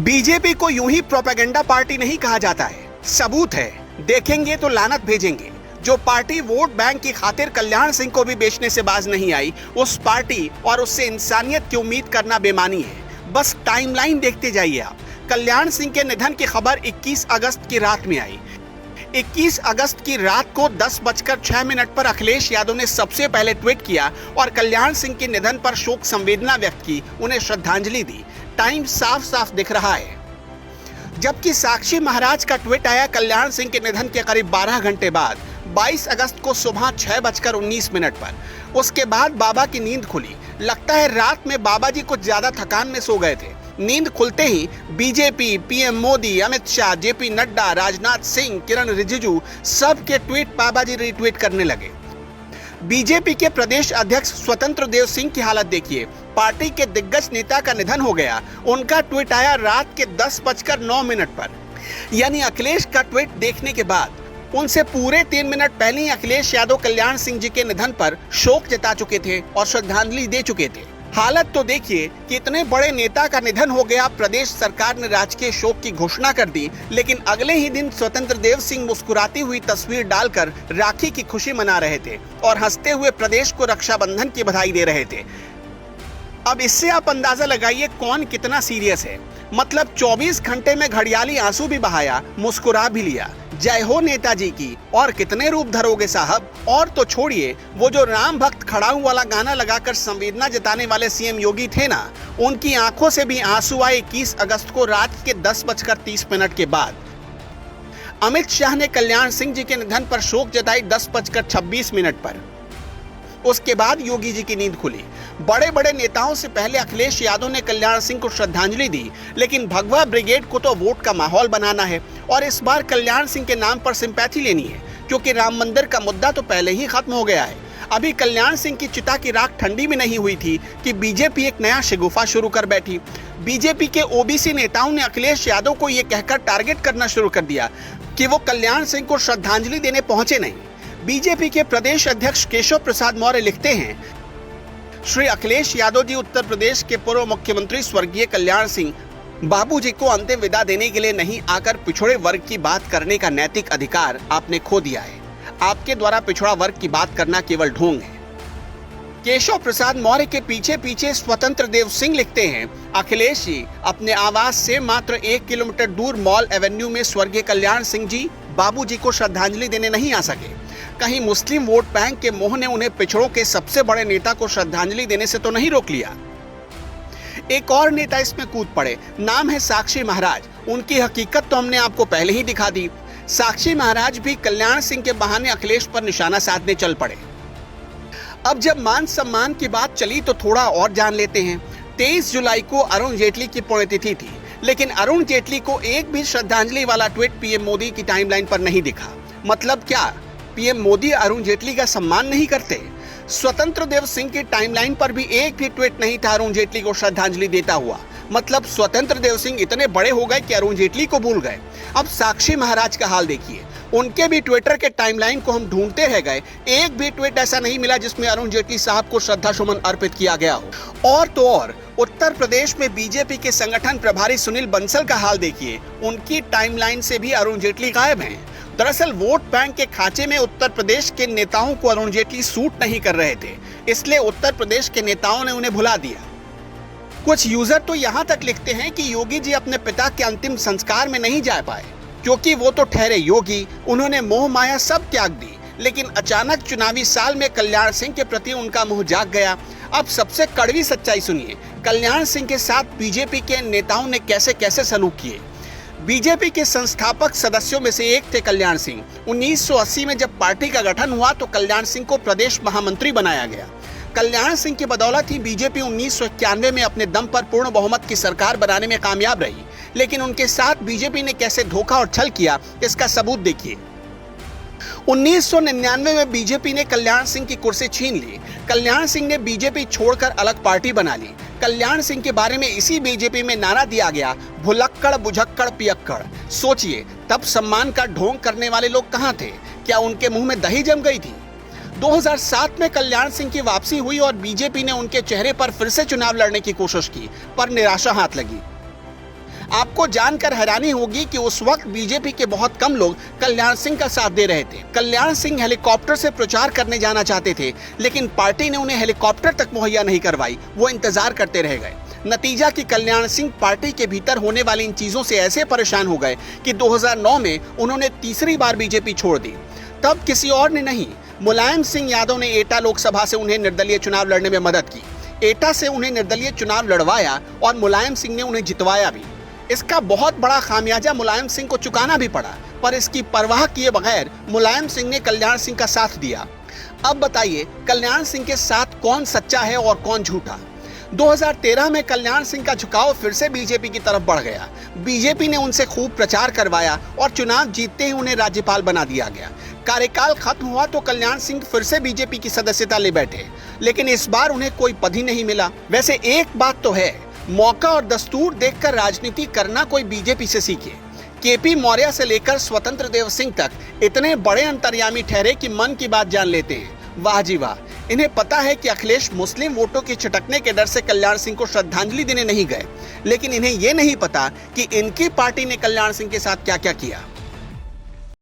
BJP को यूं ही propaganda party नहीं कहा जाता है, सबूत है, देखेंगे तो लानत भेजेंगे। जो पार्टी वोट बैंक की खातिर कल्याण सिंह को भी बेचने से बाज नहीं आई, उस पार्टी और उससे इंसानियत की उम्मीद करना बेमानी है। बस टाइमलाइन देखते जाइए आप। कल्याण सिंह के निधन की खबर 21 अगस्त की रात में आई। 21 अगस्त की रात को 10:06 पर अखिलेश यादव ने सबसे पहले ट्वीट किया और कल्याण सिंह के निधन पर शोक संवेदना व्यक्त की, उन्हें श्रद्धांजलि दी। टाइम साफ साफ दिख रहा है। जबकि साक्षी महाराज का ट्वीट आया कल्याण सिंह के निधन के करीब 12 घंटे बाद 22 अगस्त को सुबह 6:19 पर। उसके बाद बाबा की नींद खुली। लगता है रात में बाबा जी कुछ ज्यादा थकान में सो गए थे। नींद खुलते ही BJP, PM Modi, Amit Shah, JP Nadda, Rajnath Singh, Kiren Rijiju सबके ट्वीट बाबा जी रीट्वीट करने लगे। बीजेपी के प्रदेश अध्यक्ष स्वतंत्र देव सिंह की हालत देखिए। पार्टी के दिग्गज नेता का निधन हो गया। उनका ट्वीट आया रात के 10:09 पर। यानी अखिलेश का ट्वीट देखने के बाद उनसे पूरे 3 मिनट पहले ही अखिलेश यादव कल्याण सिंह जी के निधन पर शोक जता चुके थे और श्रद्धांजलि दे चुके थे। हालत तो देखिए कि इतने बड़े नेता का निधन हो गया, प्रदेश सरकार ने राजकीय शोक की घोषणा कर दी, लेकिन अगले ही दिन स्वतंत्र देव सिंह मुस्कुराती हुई तस्वीर डालकर राखी की खुशी मना रहे थे और हंसते हुए प्रदेश को रक्षाबंधन की बधाई दे रहे थे। अब इससे आप अंदाजा लगाइए कौन कितना सीरियस है। मतलब 24 घंटे में घड़ियाली आंसू भी बहाया, मुस्कुरा भी लिया। जय हो नेताजी की। और कितने रूप धरोगे साहब। और तो छोड़िए, वो जो राम भक्त खड़ाऊ वाला गाना लगाकर संवेदना जताने वाले सीएम योगी थे ना, उनकी आंखों से भी आंसू आए 21 अगस्त को रात के 10:30 के बाद। अमित शाह ने कल्याण सिंह जी के निधन पर शोक जताई 10:26 पर। उसके बाद योगी जी की नींद खुली। बड़े बड़े नेताओं से पहले अखिलेश यादव ने कल्याण सिंह को श्रद्धांजलि दी, लेकिन भगवा ब्रिगेड को तो वोट का माहौल बनाना है और इस बार कल्याण सिंह के नाम पर सिंपैथी लेनी है, क्योंकि राम मंदिर का मुद्दा तो पहले ही खत्म हो गया है। अभी कल्याण सिंह की चिता की राख ठंडी भी नहीं हुई थी कि बीजेपी एक नया शिगुफा शुरू कर बैठी। बीजेपी के ओबीसी नेताओं ने अखिलेश यादव को यह कहकर टारगेट करना शुरू कर दिया कि वो कल्याण सिंह को श्रद्धांजलि देने पहुंचे नहीं। बीजेपी के प्रदेश अध्यक्ष केशव प्रसाद मौर्य लिखते हैं, श्री अखिलेश यादव जी, उत्तर प्रदेश के पूर्व मुख्यमंत्री स्वर्गीय कल्याण सिंह बाबूजी को अंतिम विदा देने के लिए नहीं आकर पिछड़े वर्ग की बात करने का नैतिक अधिकार आपने खो दिया है। आपके द्वारा पिछड़ा वर्ग की बात करना केवल ढोंग है। केशव प्रसाद मौर्य के पीछे पीछे स्वतंत्र देव सिंह लिखते हैं, अखिलेश जी अपने आवास से मात्र 1 किलोमीटर दूर मॉल एवेन्यू में स्वर्गीय कल्याण सिंह जी बाबूजी को श्रद्धांजलि देने नहीं आ सके। कहीं मुस्लिम वोट बैंक के मोह ने उन्हें पिछड़ों के सबसे बड़े नेता को श्रद्धांजलि देने से तो नहीं रोक लिया। एक और नेता इसमें कूद पड़े, नाम है साक्षी महाराज। उनकी हकीकत तो हमने आपको पहले ही दिखा दी। साक्षी महाराज भी कल्याण सिंह के बहाने अखिलेश पर निशाना साधने चल पड़े। अब जब मान सम्मान की बात चली तो थोड़ा और जान लेते हैं। 23 जुलाई को अरुण जेटली की पुण्यतिथि थी, लेकिन अरुण जेटली को एक भी श्रद्धांजलि वाला ट्वीट पीएम मोदी की टाइमलाइन पर नहीं दिखा। मतलब क्या पीएम मोदी अरुण जेटली का सम्मान नहीं करते? स्वतंत्र देव सिंह की टाइमलाइन पर भी एक भी ट्वीट नहीं था अरुण जेटली को श्रद्धांजलि देता हुआ। मतलब स्वतंत्र देव सिंह इतने बड़े हो गए कि अरुण जेटली को भूल गए। अब साक्षी महाराज का हाल देखिए। उनके भी ट्विटर के टाइमलाइन को हम ढूंढते रह गए, एक भी ट्वीट ऐसा नहीं मिला जिसमें अरुण जेटली साहब को श्रद्धा सुमन अर्पित किया गया हो। और तो और उत्तर प्रदेश में बीजेपी के संगठन प्रभारी सुनील बंसल का हाल देखिए। उनकी टाइमलाइन से भी अरुण जेटली गायब हैं। दरअसल वोट बैंक के खांचे में उत्तर प्रदेश के नेताओं को अरुण जेटली सूट नहीं कर रहे थे, इसलिए उत्तर प्रदेश के नेताओं ने उन्हें भुला दिया। कुछ यूजर तो यहाँ तक लिखते हैं कि योगी जी अपने पिता के अंतिम संस्कार में नहीं जा पाए, क्योंकि वो तो ठहरे योगी, उन्होंने मोह माया सब त्याग दी, लेकिन अचानक चुनावी साल में कल्याण सिंह के प्रति उनका मुंह जाग गया। अब सबसे कड़वी सच्चाई सुनिए, कल्याण सिंह के साथ बीजेपी के नेताओं ने कैसे कैसे सलूक किए। बीजेपी के संस्थापक सदस्यों में से एक थे कल्याण सिंह। 1980 में जब पार्टी का गठन हुआ तो कल्याण सिंह को प्रदेश महामंत्री बनाया गया। कल्याण सिंह की बदौलत ही बीजेपी 1991 में अपने दम पर पूर्ण बहुमत की सरकार बनाने में कामयाब रही। लेकिन उनके साथ बीजेपी ने कैसे धोखा और छल किया, इसका सबूत देखिए। 1999 में बीजेपी ने कल्याण सिंह की कुर्सी छीन ली। कल्याण सिंह ने बीजेपी छोड़कर अलग पार्टी बना ली। कल्याण सिंह के बारे में इसी बीजेपी में नारा दिया गया, भुलक्कड़ बुझक्कड़ पियक्कड़। सोचिए, तब सम्मान का ढोंग करने वाले लोग कहां थे? क्या उनके मुंह में दही जम गई थी? 2007 में कल्याण सिंह की वापसी हुई और बीजेपी ने उनके चेहरे पर फिर से चुनाव लड़ने की कोशिश की, पर निराशा हाथ लगी। आपको जानकर हैरानी होगी कि उस वक्त बीजेपी के बहुत कम लोग कल्याण सिंह का साथ दे रहे थे। कल्याण सिंह हेलीकॉप्टर से प्रचार करने जाना चाहते थे, लेकिन पार्टी ने उन्हें हेलीकॉप्टर तक मुहैया नहीं करवाई। वो इंतजार करते रह गए। नतीजा कि कल्याण सिंह पार्टी के भीतर होने वाली इन चीजों से ऐसे परेशान हो गए कि 2009 में उन्होंने तीसरी बार बीजेपी छोड़ दी। तब किसी और ने नहीं, मुलायम सिंह यादव ने एटा लोकसभा से उन्हें निर्दलीय चुनाव लड़ने में मदद की। एटा से उन्हें निर्दलीय चुनाव लड़वाया और मुलायम सिंह ने उन्हें जितवाया भी। इसका बहुत बड़ा खामियाजा मुलायम सिंह को चुकाना भी पड़ा, पर इसकी परवाह किए बगैर मुलायम सिंह ने कल्याण सिंह का साथ दिया। अब बताइए, कल्याण सिंह के साथ कौन सच्चा है और कौन झूठा? 2013 में कल्याण सिंह का झुकाव फिर से बीजेपी की तरफ बढ़ गया। बीजेपी ने उनसे खूब प्रचार करवाया और चुनाव जीतते ही उन्हें राज्यपाल बना दिया गया। कार्यकाल खत्म हुआ तो कल्याण सिंह फिर से बीजेपी की सदस्यता ले बैठे, लेकिन इस बार उन्हें कोई पद ही नहीं मिला। वैसे एक बात तो है, मौका और दस्तूर देखकर राजनीति करना कोई बीजेपी से सीखे। केपी मौर्य से लेकर स्वतंत्र देव सिंह तक इतने बड़े अंतर्यामी ठहरे कि मन की बात जान लेते हैं। वाह जी वाह! इन्हें पता है कि अखिलेश मुस्लिम वोटों की छिटकने के डर से कल्याण सिंह को श्रद्धांजलि देने नहीं गए, लेकिन इन्हें यह नहीं पता कि इनकी पार्टी ने कल्याण सिंह के साथ क्या क्या किया।